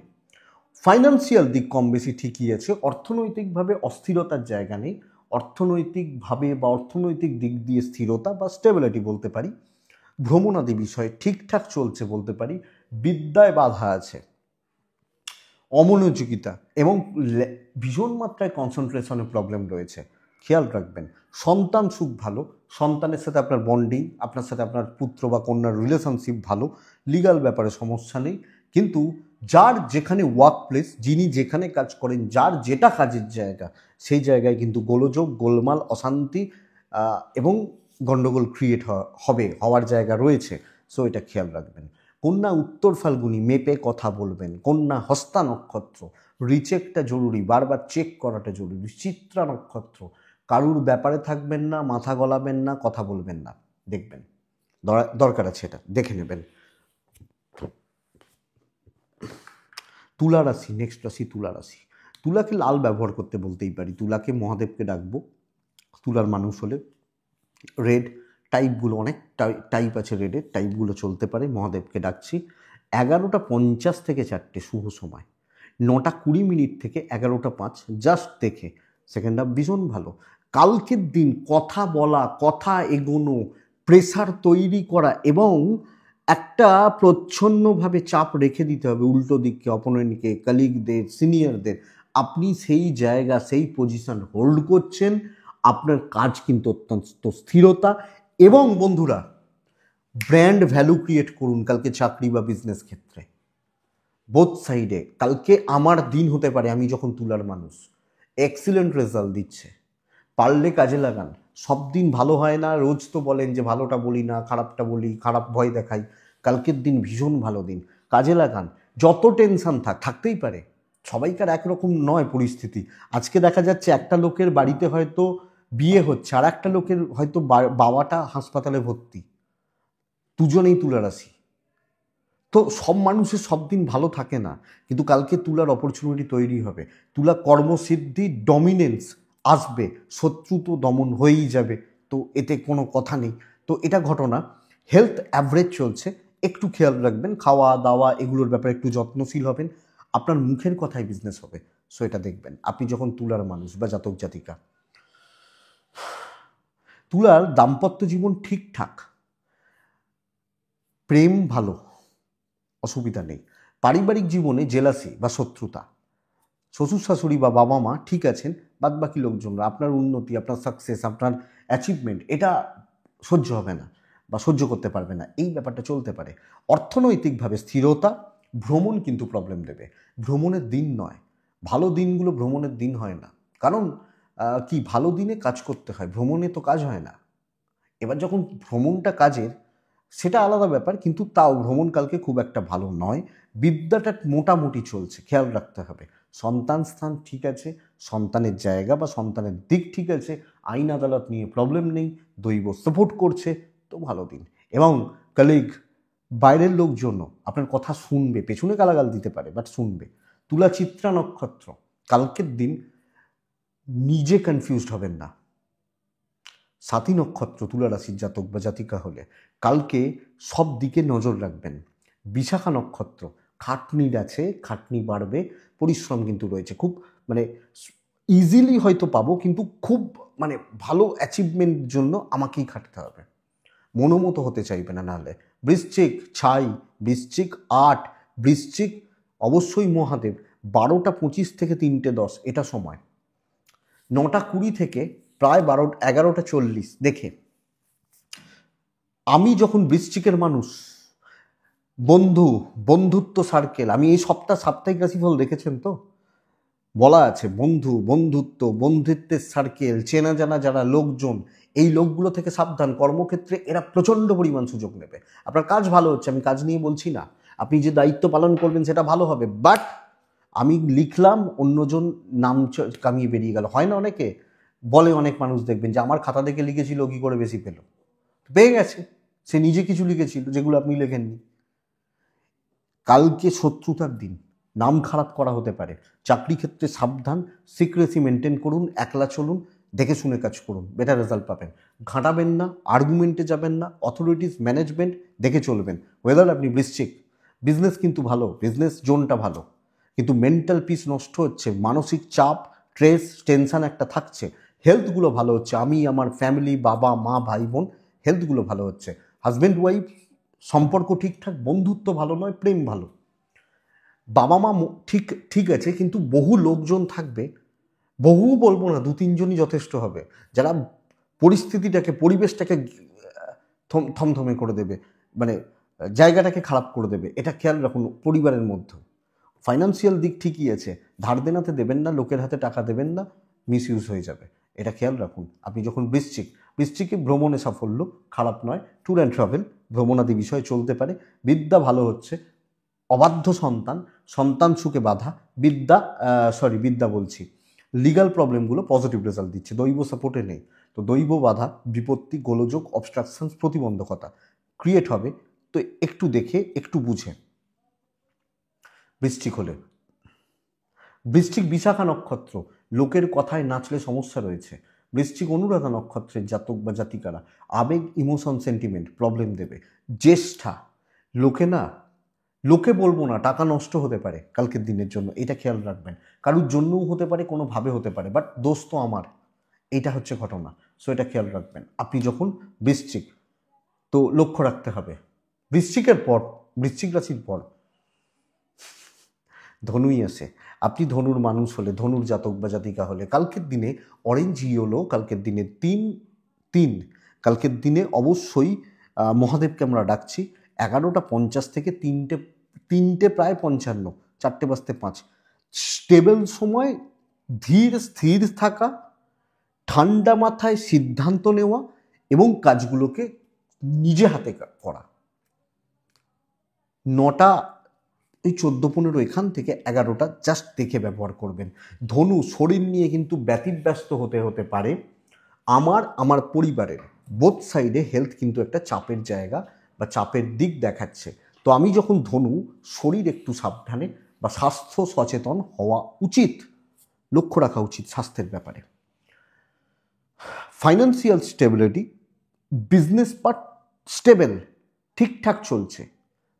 ফাইন্যান্সিয়াল দিক কম বেশি ঠিকই আছে, অর্থনৈতিকভাবে অস্থিরতার জায়গা নেই, অর্থনৈতিকভাবে বা অর্থনৈতিক দিক দিয়ে স্থিরতা বা স্টেবিলিটি বলতে পারি। ভ্রমণাদি বিষয় ঠিকঠাক চলছে বলতে পারি। বিদ্যায় বাধা আছে, অমনোযোগিতা এবং ভীষণ মাত্রায় কনসেন্ট্রেশনের প্রবলেম রয়েছে, খেয়াল রাখবেন। সন্তান সুখ ভালো, সন্তানের সাথে আপনার বন্ডিং, আপনার সাথে আপনার পুত্র বা কন্যার রিলেশনশিপ ভালো, লিগাল ব্যাপারে সমস্যা নেই। কিন্তু যার যেখানে ওয়ার্ক প্লেস, যিনি যেখানে কাজ করেন, যার যেটা কাজের জায়গা, সেই জায়গায় কিন্তু গোলযোগ, গোলমাল, অশান্তি এবং গণ্ডগোল ক্রিয়েট হওয়ার জায়গা রয়েছে। সো এটা খেয়াল রাখবেন। কন্যা উত্তর ফাল্গুনি, মেপে কথা বলবেন। কন্যা হস্তা নক্ষত্র, রিচেকটা জরুরি, বারবার চেক করাটা জরুরি। চিত্রা নক্ষত্র, কারুর ব্যাপারে থাকবেন না, মাথা গলাবেন না, কথা বলবেন না, দেখবেন দরকার আছে, এটা দেখে নেবেন। তুলা রাশি, নেক্সট রাশি তুলা রাশি। তুলাকে লাল ব্যবহার করতে বলতেই পারি, তুলাকে মহাদেবকে ডাকবো। তুলার মানুষ হলে রেড টাইপগুলো, অনেক টাইপ আছে রেডের, টাইপগুলো চলতে পারে, মহাদেবকে ডাকছি। 11:50 থেকে 4টে শুভ সময়, 9:20 থেকে 11:05 জাস্ট দেখে, সেকেন্ড হাফ ভীষণ ভালো। কালকের দিন কথা বলা, কথা এগোনো, প্রেসার তৈরি করা এবং একটা প্রচ্ছন্নভাবে চাপ রেখে দিতে হবে উল্টো দিককে, অপোনেন্টকে, কালিগদের, সিনিয়রদের। আপনি সেই জায়গা, সেই পজিশন হোল্ড করছেন, আপনার কাজ কিন্তু অত্যন্ত স্থিরতা এবং বন্ধুরা ব্র্যান্ড ভ্যালু ক্রিয়েট করুন কালকে চাকরি বা বিজনেস ক্ষেত্রে, বোথ সাইডে। কালকে আমার দিন হতে পারে, আমি যখন তুলার মানুষ, এক্সিলেন্ট রেজাল্ট দিচ্ছে, পারলে কাজে লাগান। সব দিন ভালো হয় না, রোজ তো বলেন যে ভালোটা বলি না, খারাপটা বলি, খারাপ ভয় দেখাই। কালকের দিন ভীষণ ভালো দিন, কাজে লাগান। যত টেনশন থাকতেই পারে, সবাইকার একরকম নয় পরিস্থিতি। আজকে দেখা যাচ্ছে একটা লোকের বাড়িতে হয়তো বিয়ে হচ্ছে, আর একটা লোকের হয়তো বাবাটা হাসপাতালে ভর্তি, দুজনেই তুলা রাশি। তো সব মানুষের সব দিন ভালো থাকে না, কিন্তু কালকে তুলার অপরচুনিটি তৈরি হবে, তুলা কর্মসিদ্ধি, ডমিনেন্স আসবে, শত্রু তো দমন হয়েই যাবে, তো এতে কোনো কথা নেই। তো এটা ঘটনা। হেলথ অ্যাভারেজ চলছে, একটু খেয়াল রাখবেন, খাওয়া দাওয়া এগুলোর ব্যাপারে একটু যত্নশীল হবেন। আপনার মুখের কথায় বিজনেস হবে, সো এটা দেখবেন আপনি যখন তুলার মানুষ বা জাতক জাতিকা। তুলার দাম্পত্য জীবন ঠিকঠাক, প্রেম ভালো, অসুবিধা নেই। পারিবারিক জীবনে জেলাসি বা শত্রুতা, শ্বশুর শাশুড়ি বা বাবা মা ঠিক আছেন, বাদ বাকি লোকজনরা আপনার উন্নতি, আপনার সাকসেস, আপনার অ্যাচিভমেন্ট এটা সহ্য হবে না বা সহ্য করতে পারবে না, এই ব্যাপারটা চলতে পারে। অর্থনৈতিকভাবে স্থিরতা, ভ্রমণ কিন্তু প্রবলেম দেবে। ভ্রমণের দিন নয়, ভালো দিনগুলো ভ্রমণের দিন হয় না। কারণ কি, ভালো দিনে কাজ করতে হয়, ভ্রমণে তো কাজ হয় না। এবার যখন ভ্রমণটা কাজের, সেটা আলাদা ব্যাপার, কিন্তু তাও ভ্রমণকালকে খুব একটা ভালো নয়। বিদ্যাটা মোটামুটি চলছে, খেয়াল রাখতে হবে। সন্তান স্থান ঠিক আছে, সন্তানের জায়গা বা সন্তানের দিক ঠিক আছে, আইন আদালত নিয়ে প্রবলেম নেই, দৈব সাপোর্ট করছে, তো ভালো দিন। এবং কলিগ, বাইরের লোকজনও আপনার কথা শুনবে, পেছনে গালাগাল দিতে পারে বাট শুনবে। তুলা চিত্রা নক্ষত্র, কালকের দিন নিজে কনফিউজড হবেন না। সাথী নক্ষত্র তুলা রাশির জাতক বা জাতিকা হলে কালকে সব দিকে নজর রাখবেন। বিশাখা নক্ষত্র, খাটনির আছে, খাটনি বাড়বে, পরিশ্রম কিন্তু রয়েছে, খুব মানে ইজিলি হয়তো পাবো, কিন্তু খুব মানে ভালো অ্যাচিভমেন্টের জন্য আমাকেই খাটতে হবে, মনোমতো হতে চাইবে না নাহলে। বৃশ্চিক ছাই, বৃশ্চিক 8, বৃশ্চিক অবশ্যই মহাদেব, 12টা 25 থেকে 3টে 10 এটা সময়, 9টা 20 থেকে প্রায় 11টা 40 দেখে। আমি যখন বৃশ্চিকের মানুষ, বন্ধুত্ব সার্কেল, আমি এই সাপ্তাহিক রাশিফল দেখেছেন তো, বলা আছে বন্ধুত্বের সার্কেল, চেনা জানা যারা লোকজন, এই লোকগুলো থেকে সাবধান। কর্মক্ষেত্রে এরা প্রচণ্ড পরিমাণ সুযোগ নেবে। আপনার কাজ ভালো হচ্ছে, আমি কাজ নিয়ে বলছি না, আপনি যে দায়িত্ব পালন করবেন সেটা ভালো হবে, বাট আমি লিখলাম, অন্যজন নাম কামিয়ে বেরিয়ে গেল, হয় না? অনেকে বলে, অনেক মানুষ দেখবেন যে আমার খাতা দেখে লিখেছিল, কি করে বেশি পেল, পেয়ে গেছে, সে নিজে কিছু লিখেছিল যেগুলো আপনি লেখেননি। কালকে শত্রুতার দিন, নাম খারাপ করা হতে পারে। চাকরি ক্ষেত্রে সাবধান, সিক্রেসি মেনটেন করুন, একলা চলুন, দেখে শুনে কাজ করুন, বেটার রেজাল্ট পাবেন। ঘাঁটাবেন না, আর্গুমেন্টে যাবেন না, অথরিটিস ম্যানেজমেন্ট দেখে চলবেন। ওয়েদার আপনি বৃশ্চিক, বিজনেস কিন্তু ভালো, বিজনেস জোনটা ভালো, কিন্তু মেন্টাল পিস নষ্ট হচ্ছে, মানসিক চাপ, স্ট্রেস, টেনশন একটা থাকছে। হেলথগুলো ভালো হচ্ছে, আমি, আমার ফ্যামিলি, বাবা মা ভাই বোন, হেলথগুলো ভালো হচ্ছে। হাজব্যান্ড ওয়াইফ সম্পর্ক ঠিকঠাক, বন্ধুত্ব ভালো নয়, প্রেম ভালো। বাবা মা ঠিক ঠিক আছে, কিন্তু বহু লোকজন থাকবে, বহু বলবো না, 2-3জনই যথেষ্ট হবে, যারা পরিস্থিতিটাকে, পরিবেশটাকে থমথমে করে দেবে, মানে জায়গাটাকে খারাপ করে দেবে। এটা খেয়াল রাখুন পরিবারের মধ্যে। ফাইন্যান্সিয়াল দিক ঠিকই আছে, ধার দেনাতে দেবেন না, লোকের হাতে টাকা দেবেন না, মিসইউজ হয়ে যাবে, এটা খেয়াল রাখুন। আপনি যখন বৃশ্চিকে ভ্রমণে সাফল্য খারাপ নয়, ট্যুর অ্যান্ড ট্রাভেল, ভ্রমণাদি বিষয়ে চলতে পারে। বিদ্যা ভালো হচ্ছে, অবাধ্য সন্তান সুখে বাধা, বিদ্যা বলছি, লিগাল প্রবলেমগুলো পজিটিভ রেজাল্ট দিচ্ছে, দৈব সাপোর্টে নেই, তো দৈব বাধা, বিপত্তি, গোলযোগ, অবস্ট্রাকশনস, প্রতিবন্ধকতা ক্রিয়েট হবে, তো একটু দেখে একটু বুঝে। বৃশ্চিক হলে, বৃশ্চিক বিশাখা নক্ষত্র, লোকের কথায় নাচলে সমস্যা রয়েছে। বৃশ্চিক অনুরাধা নক্ষত্রের জাতক বা জাতিকারা আবেগ, ইমোশন, সেন্টিমেন্ট প্রবলেম দেবে। জ্যেষ্ঠা, লোকে বলবো না, টাকা নষ্ট হতে পারে কালকের দিনের জন্য, এটা খেয়াল রাখবেন। কারোর জন্যও হতে পারে, কোনোভাবে হতে পারে, বাট দোষ তো আমার, এটা হচ্ছে ঘটনা। সো এটা খেয়াল রাখবেন আপনি যখন বৃশ্চিক, তো লক্ষ্য রাখতে হবে। বৃশ্চিকের পর, বৃশ্চিক রাশির পর ধনুই আসে। আপনি ধনুর মানুষ হলে, ধনুর জাতক বা জাতিকা হলে, কালকের দিনে অরেঞ্জ ইয়েলো, কালকের দিনে 3 কালকের দিনে অবশ্যই মহাদেবকে আমরা ডাকছি। 11টা 50 থেকে 3টে প্রায় 55, 4:55, স্টেবল সময়, ধীর স্থির থাকা, ঠান্ডা মাথায় সিদ্ধান্ত নেওয়া এবং কাজগুলোকে নিজে হাতে করা। 9টা, এই 14-15 এখান থেকে 11টা জাস্ট দেখে ব্যবহার করবেন। ধনু, শরীর নিয়ে কিন্তু ব্যতিব্যস্ত হতে পারে। আমার পরিবারের বোথ সাইডে হেলথ কিন্তু একটা চাপের জায়গা বা চাপের দিক দেখাচ্ছে। তো আমি যখন ধনু, শরীর একটু সাবধানে বা স্বাস্থ্য সচেতন হওয়া উচিত, লক্ষ্য রাখা উচিত স্বাস্থ্যের ব্যাপারে। Financial stability, business part stable, ঠিকঠাক চলছে,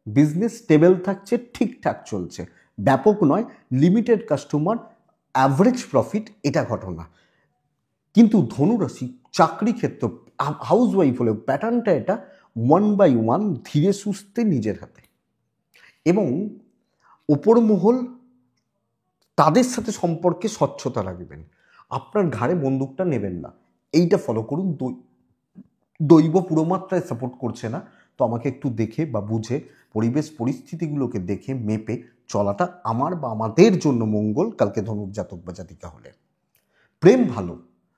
বিজনেস স্টেবল থাকছে, ঠিকঠাক চলছে, ব্যাপক নয়, লিমিটেড কাস্টমার, অ্যাভারেজ প্রফিট, এটা ঘটনা। কিন্তু ধনুরাশি চাকরি ক্ষেত্র, হাউস ওয়াইফ হলেও প্যাটার্নটা এটা 1 by 1, ধীরে সুস্থে নিজের হাতে, এবং ওপর মহল তাদের সাথে সম্পর্কে স্বচ্ছতা রাখবেন, আপনার ঘাড়ে বন্দুকটা নেবেন না। এইটা ফলো করুন। দৈব পুরোমাত্রায় সাপোর্ট করছে না, তো আমাকে একটু দেখে বা বুঝে পরিবেশ পরিস্থিতিগুলোকে দেখে মেপে চলাটা আমার বা আমাদের জন্য মঙ্গল কালকে ধনুর জাতক বা জাতিকা হলে। প্রেম ভালো,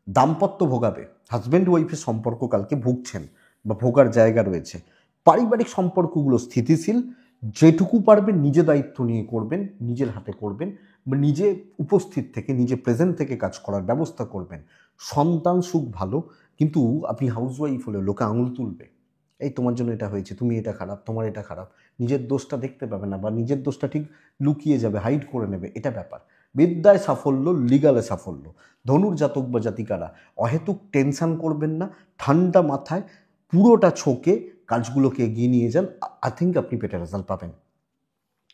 দাম্পত্য ভোগাবে, হাজব্যান্ড ওয়াইফের সম্পর্ক কালকে ভুগছেন বা ভোগার জায়গা রয়েছে। পারিবারিক সম্পর্কগুলো স্থিতিশীল, যেটুকু পারবেন নিজে দায়িত্ব নিয়ে করবেন, নিজের হাতে করবেন বা নিজে উপস্থিত থেকে নিজে প্রেজেন্ট থেকে কাজ করার ব্যবস্থা করবেন। সন্তান সুখ ভালো, কিন্তু আপনি হাউসওয়াইফ হলে লোকে আঙুল তুলবে, এই তোমার জন্য এটা হয়েছে, তুমি এটা খারাপ, তোমার এটা খারাপ, নিজের দোষটা দেখতে পাবে না বা নিজের দোষটা ঠিক লুকিয়ে যাবে, হাইড করে নেবে, এটা ব্যাপার। বিদ্যায় সাফল্য, লিগালে সাফল্য। ধনুর জাতক বা জাতিকারা অহেতুক টেনশন করবেন না, ঠান্ডা মাথায় পুরোটা ছোকে কাজগুলোকে এগিয়ে নিয়ে যান, আই থিঙ্ক আপনি বেটার রেজাল্ট পাবেন।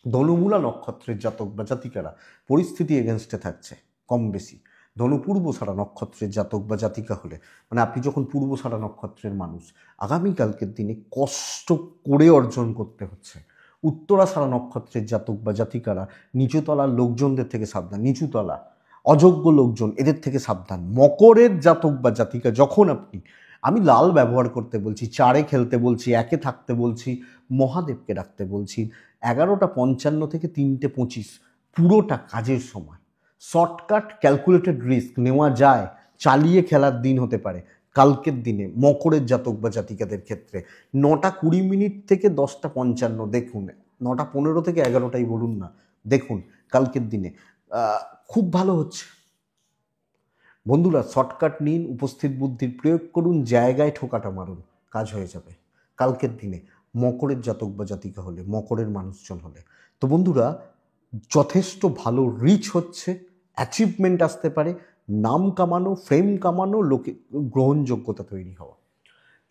ধনুমূলা নক্ষত্রের জাতক বা জাতিকারা পরিস্থিতি এগেনস্টে থাকছে কম বেশি। ধনু পূর্বসারা নক্ষত্রের জাতক বা জাতিকা হলে, মানে আপনি যখন পূর্বসারা নক্ষত্রের মানুষ, আগামীকালকের দিনে কষ্ট করে অর্জন করতে হচ্ছে। উত্তরাসারা নক্ষত্রের জাতক বা জাতিকারা নিচুতলার লোকজনদের থেকে সাবধান, নিচুতলা অযোগ্য লোকজন এদের থেকে সাবধান। মকরের জাতক বা জাতিকা যখন আপনি, আমি লাল ব্যবহার করতে বলছি, চারে খেলতে বলছি, একে থাকতে বলছি, মহাদেবকে ডাকতে বলছি, 11:55 থেকে 3:25 পুরোটা কাজের সময়। শর্টকাট ক্যালকুলেটেড রিস্ক নেওয়া যায়, চালিয়ে খেলার দিন হতে পারে কালকের দিনে মকরের জাতক বা জাতিকাদের ক্ষেত্রে। 9:20 থেকে 10:55, দেখুন 9:15 থেকে 11টাই বলুন না, দেখুন কালকের দিনে খুব ভালো হচ্ছে। বন্ধুরা, শর্টকাট নিন, উপস্থিত বুদ্ধির প্রয়োগ করুন, জায়গায় ঠোকাটা মারুন, কাজ হয়ে যাবে কালকের দিনে মকরের জাতক বা জাতিকা হলে, মকরের মানুষজন হলে। তো বন্ধুরা, যথেষ্ট ভালো রিচ হচ্ছে, অ্যাচিভমেন্ট আসতে পারে, নাম কামানো, ফেম কামানো, লোকে গ্রহণযোগ্যতা তৈরি হওয়া,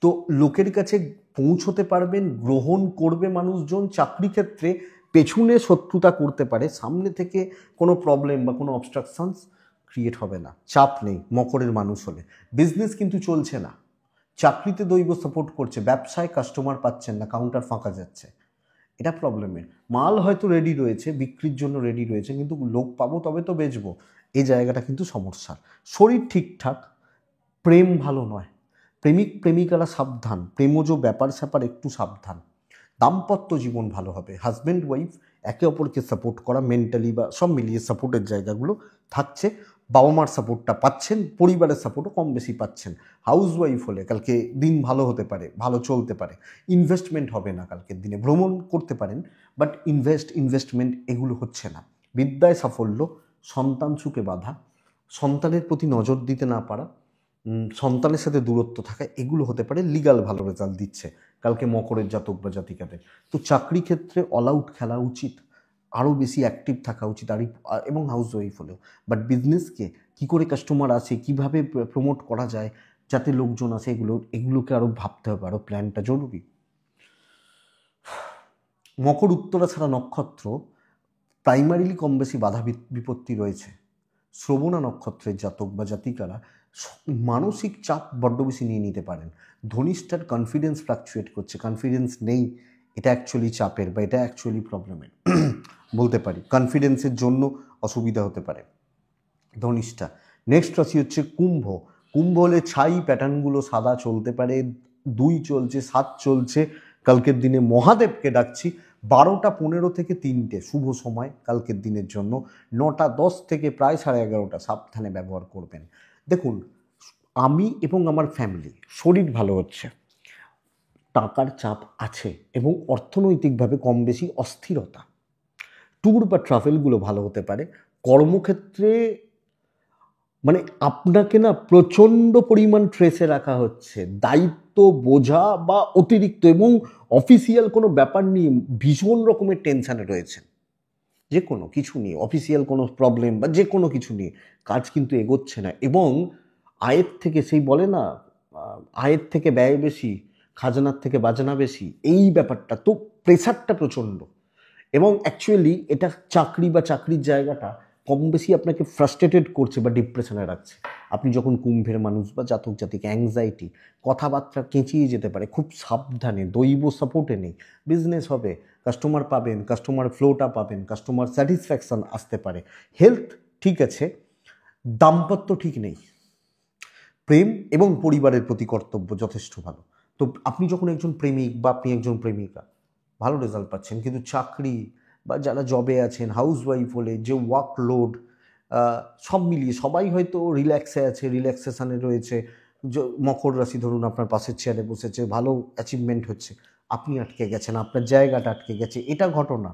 তো লোকের কাছে পৌঁছতে পারবেন, গ্রহণ করবে মানুষজন। চাকরি ক্ষেত্রে পেছনে শত্রুতা করতে পারে, সামনে থেকে কোনো প্রবলেম বা কোনো অবস্ট্রাকশনস ক্রিয়েট হবে না, চাপ নেই মকরের মানুষ হলে। বিজনেস কিন্তু চলছে না, চাকরিতে দৈব সাপোর্ট করছে, ব্যবসায় কাস্টমার পাচ্ছেন না, কাউন্টার ফাঁকা যাচ্ছে, এটা প্রবলেমের। মাল হয়তো রেডি রয়েছে, বিক্রির জন্য রেডি রয়েছে, কিন্তু লোক পাবো তবে তো বেচবো, এই জায়গাটা কিন্তু সমস্যার। শরীর ঠিকঠাক, প্রেম ভালো নয়, প্রেমিক প্রেমিকারা সাবধান, প্রেমজ ব্যাপার স্যাপার একটু সাবধান। দাম্পত্য জীবন ভালো হবে, হাজব্যান্ড ওয়াইফ একে অপরকে সাপোর্ট করা, মেন্টালি বা সব মিলিয়ে সাপোর্টের জায়গাগুলো থাকছে। বাবা মার সাপোর্টটা পাচ্ছেন, পরিবারের সাপোর্টও কম বেশি পাচ্ছেন। হাউস ওয়াইফ হলে কালকে দিন ভালো হতে পারে, ভালো চলতে পারে। ইনভেস্টমেন্ট হবে না কালকের দিনে, ভ্রমণ করতে পারেন, বাট ইনভেস্টমেন্ট এগুলো হচ্ছে না। বিদ্যায় সাফল্য, সন্তান সুখে বাধা, সন্তানের প্রতি নজর দিতে না পারা, সন্তানের সাথে দূরত্ব থাকা, এগুলো হতে পারে। লিগাল ভালো রেজাল্ট দিচ্ছে কালকে মকরের জাতক বা জাতিকাদের। তো চাকরি ক্ষেত্রে অল আউট খেলা উচিত, আরও বেশি অ্যাক্টিভ থাকা উচিত, এবং হাউস ওয়াইফ হলেও। বাট বিজনেসকে কী করে কাস্টমার আসে, কীভাবে প্রমোট করা যায়, যাতে লোকজন আসে, এগুলোকে আরও ভাবতে হবে, আরও প্ল্যানটা জরুরি। মকর উত্তরা ছাড়া নক্ষত্র প্রাইমারিলি কম বেশি বাধা বিপত্তি রয়েছে। শ্রবণা নক্ষত্রের জাতক বা জাতিকারা মানসিক চাপ বড্ড বেশি নিয়ে নিতে পারেন। ধনিষ্ঠার কনফিডেন্স ফ্লাকচুয়েট করছে, কনফিডেন্স নেই, এটা অ্যাকচুয়ালি চাপের বা এটা অ্যাকচুয়ালি প্রবলেমের বলতে পারি, কনফিডেন্সের জন্য অসুবিধা হতে পারে ধনিষ্ঠা। নেক্সট রাশি হচ্ছে কুম্ভ। কুম্ভ হলে ছাই প্যাটার্নগুলো সাদা চলতে পারে, 2 চলছে, 7 চলছে, কালকের দিনে মহাদেবকে ডাকছি। 12:15 থেকে 3টে শুভ সময় কালকের দিনের জন্য। 9:10 থেকে প্রায় 11:30 সাবধানে ব্যবহার করবেন। দেখুন, আমি এবং আমার ফ্যামিলি শরীর ভালো হচ্ছে, টাকার চাপ আছে এবং অর্থনৈতিকভাবে কম বেশি অস্থিরতা। ট্যুর বা ট্রাভেলগুলো ভালো হতে পারে। কর্মক্ষেত্রে মানে আপনাকে না প্রচণ্ড পরিমাণ ট্রেসে রাখা হচ্ছে, দায়িত্ব বোঝা বা অতিরিক্ত, এবং অফিসিয়াল কোনো ব্যাপার নিয়ে ভীষণ রকমের টেনশানে রয়েছেন, যে কোনো কিছু নিয়ে, অফিসিয়াল কোনো প্রবলেম বা যে কোনো কিছু নিয়ে কাজ কিন্তু এগোচ্ছে না, এবং আয়ের থেকে, সেই বলে না আয়ের থেকে ব্যয় বেশি, খাজনার থেকে বাজনা বেশি, এই ব্যাপারটা, তো প্রেশারটা প্রচণ্ড। এবং অ্যাকচুয়ালি এটা চাকরি বা চাকরির জায়গাটা কম বেশি আপনাকে ফ্রাস্ট্রেটেড করছে বা ডিপ্রেশনে রাখছে। আপনি যখন কুম্ভের মানুষ বা জাতক জাতিকা, অ্যাংজাইটি, কথাবার্তা কেঁচিয়ে যেতে পারে, খুব সাবধানে, দৈব সাপোর্টে নেই, বিজনেস হবে, কাস্টমার পাবেন, কাস্টমার ফ্লোটা পাবেন, কাস্টমার স্যাটিসফ্যাকশান আসতে পারে, হেলথ ঠিক আছে, দাম্পত্য ঠিক নেই, প্রেম এবং পরিবারের প্রতি কর্তব্য যথেষ্ট ভালো। তো আপনি যখন একজন প্রেমিক বা আপনি একজন প্রেমিকা, ভালো রেজাল্ট পাচ্ছেন, কিন্তু চাকরি বা যারা জবে আছেন, হাউসওয়াইফ হলে যে ওয়ার্কলোড, সব মিলিয়ে সবাই হয়তো রিল্যাক্সে আছে, রিল্যাক্সেশানে রয়েছে। মকর রাশি ধরুন আপনার পাশের চেয়ারে বসেছে, ভালো অ্যাচিভমেন্ট হচ্ছে, আপনি আটকে গেছেন, আপনার জায়গাটা আটকে গেছে, এটা ঘটনা।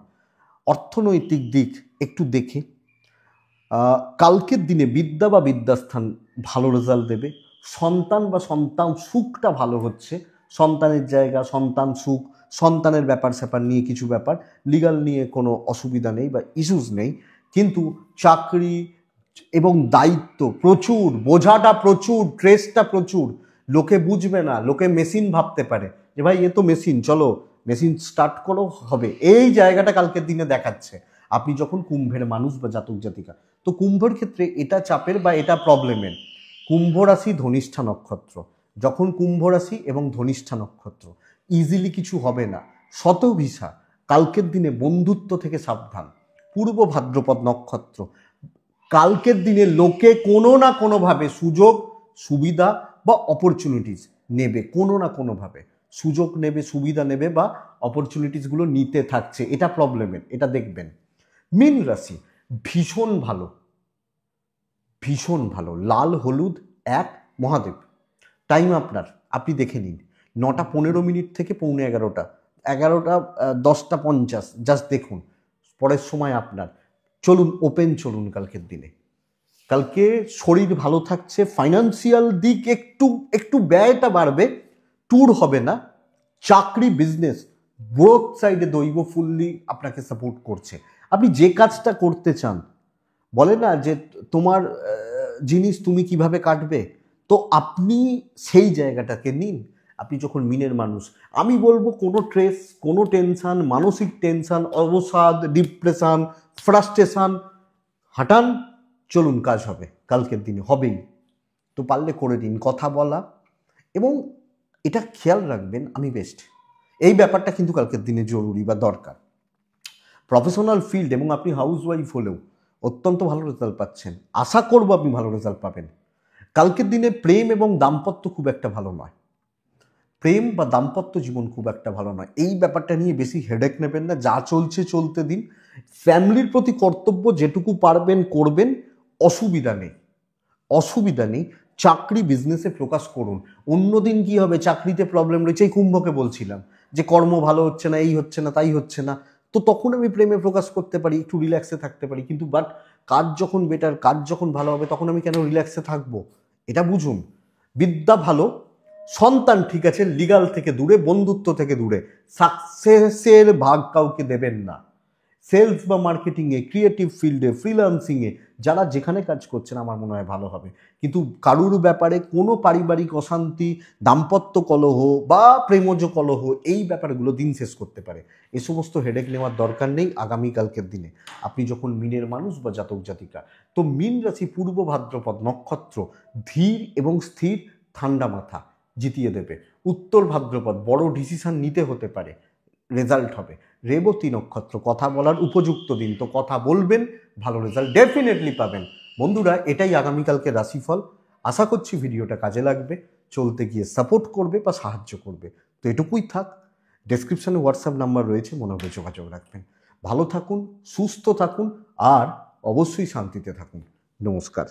অর্থনৈতিক দিক একটু দেখে কালকের দিনে বিদ্যা বা বিদ্যাস্থান ভালো রেজাল্ট দেবে। সন্তান বা সন্তান সুখটা ভালো হচ্ছে, সন্তানের জায়গা, সন্তান সুখ, সন্তানের ব্যাপার স্যাপার নিয়ে কিছু ব্যাপার, লিগাল নিয়ে কোনো অসুবিধা নেই বা ইস্যুস নেই। কিন্তু চাকরি এবং দায়িত্ব প্রচুর, বোঝাটা প্রচুর, ট্রেসটা প্রচুর, লোকে বুঝবে না, লোকে মেশিন ভাবতে পারে যে ভাই এ তো মেশিন, চলো মেশিন স্টার্ট করো হবে, এই জায়গাটা কালকের দিনে দেখাচ্ছে আপনি যখন কুম্ভের মানুষ বা জাতক জাতিকা। তো কুম্ভের ক্ষেত্রে এটা চাপের বা এটা প্রবলেমের। কুম্ভ রাশি ধনিষ্ঠা নক্ষত্র, যখন কুম্ভ রাশি এবং ধনিষ্ঠা নক্ষত্র, ইজিলি কিছু হবে না, শতভিসা। কালকের দিনে বন্ধুত্ব থেকে সাবধান। পূর্ব ভাদ্রপদ নক্ষত্র, কালকের দিনে লোকে কোনো না কোনোভাবে সুযোগ সুবিধা বা অপরচুনিটিস নেবে, কোনো না কোনোভাবে সুযোগ নেবে, সুবিধা নেবে বা অপরচুনিটিসগুলো নিতে থাকছে, এটা প্রবলেমের, এটা দেখবেন। মীন রাশি ভীষণ ভালো, ভীষণ ভালো, লাল হলুদ এক মহাদেব। টাইম আপনার, আপনি দেখে নিন, 9টা 15 থেকে 11:45, 10টা 50, জাস্ট দেখুন, পরের সময় আপনার। চলুন ওপেন, চলুন কালকের দিনে। কালকে শরীর ভালো থাকছে, ফাইন্যান্সিয়াল দিক একটু একটু ব্যয়টা বাড়বে, ট্যুর হবে না, চাকরি বিজনেস বোথ সাইডে দৈব ফুললি আপনাকে সাপোর্ট করছে। আপনি যে কাজটা করতে চান, বলে না যে তোমার জিনিস তুমি কিভাবে কাটবে, তো আপনি সেই জায়গাটাকে নিন। আপনি যখন মিনের মানুষ, আমি বলবো কোনো ট্রেস, কোনো টেনশান, মানসিক টেনশান, অবসাদ, ডিপ্রেশন, ফ্রাস্ট্রেশন হাঁটান, চলুন কাজ হবে, কালকের দিনে হবেই। তো পারলে করে দিন, কথা বলা এবং এটা খেয়াল রাখবেন, আমি বেস্ট, এই ব্যাপারটা কিন্তু কালকের দিনে জরুরি বা দরকার। প্রফেশনাল ফিল্ড এবং আপনি হাউসওয়াইফ হলেও অত্যন্ত ভালো রেজাল্ট পাচ্ছেন, আশা করবো আপনি ভালো রেজাল্ট পাবেন। কালকের দিনে প্রেম এবং দাম্পত্য খুব একটা ভালো নয়, প্রেম বা দাম্পত্য জীবন খুব একটা ভালো নয়, এই ব্যাপারটা নিয়ে বেশি হেডেক নেবেন না, যা চলছে চলতে দিন। ফ্যামিলির প্রতি কর্তব্য যেটুকু পারবেন করবেন, অসুবিধা নেই, অসুবিধা নেই। চাকরি বিজনেসে ফোকাস করুন। অন্যদিন কি হবে, চাকরিতে প্রবলেম রয়েছে, এই কুম্ভকে বলছিলাম যে কর্ম ভালো হচ্ছে না, এই হচ্ছে না, তাই হচ্ছে না, তো তখন আমি প্রেমে ফোকাস করতে পারি, একটু রিল্যাক্সে থাকতে পারি, কিন্তু বাট কাজ যখন বেটার, কাজ যখন ভালো হবে, তখন আমি কেন রিল্যাক্সে থাকবো, এটা বুঝুন। বিদ্যা ভালো, সন্তান ঠিক আছে, লিগাল থেকে দূরে, বন্ধুত্ব থেকে দূরে, সাকসেসের ভাগ কাউকে দেবেন না। সেলস বা মার্কেটিংয়ে, ক্রিয়েটিভ ফিল্ডে, ফ্রিল্যান্সিংয়ে যারা যেখানে কাজ করছেন আমার মনে হয় ভালো হবে। কিন্তু কারুর ব্যাপারে কোনো পারিবারিক অশান্তি, দাম্পত্য কলহ বা প্রেমজ কলহ, এই ব্যাপারগুলো দিন শেষ করতে পারে। এ সমস্ত হেডেক নেওয়ার দরকার নেই আগামীকালকের দিনে। আপনি যখন মিনের মানুষ বা জাতক জাতিকা, তো মীন রাশি পূর্ব ভাদ্রপদ নক্ষত্র, ধীর এবং স্থির, ঠান্ডা মাথা জিতিয়ে দেবে। উত্তর ভাদ্রপদ বড় ডিসিশন নিতে হতে পারে, রেজাল্ট হবে। রেবতী নক্ষত্র কথা বলার উপযুক্ত দিন, তো কথা বলবেন, ভালো রেজাল্ট ডেফিনেটলি পাবেন। বন্ধুরা, এটাই আগামীকালকে রাশিফল। আশা করছি ভিডিওটা কাজে লাগবে, চলতে গিয়ে সাপোর্ট করবে বা সাহায্য করবে। তো এটুকুই থাক। ডেসক্রিপশনে হোয়াটসঅ্যাপ নাম্বার রয়েছে, মনে হবে যোগাযোগ রাখবেন। ভালো থাকুন, সুস্থ থাকুন আর অবশ্যই শান্তিতে থাকুন। নমস্কার।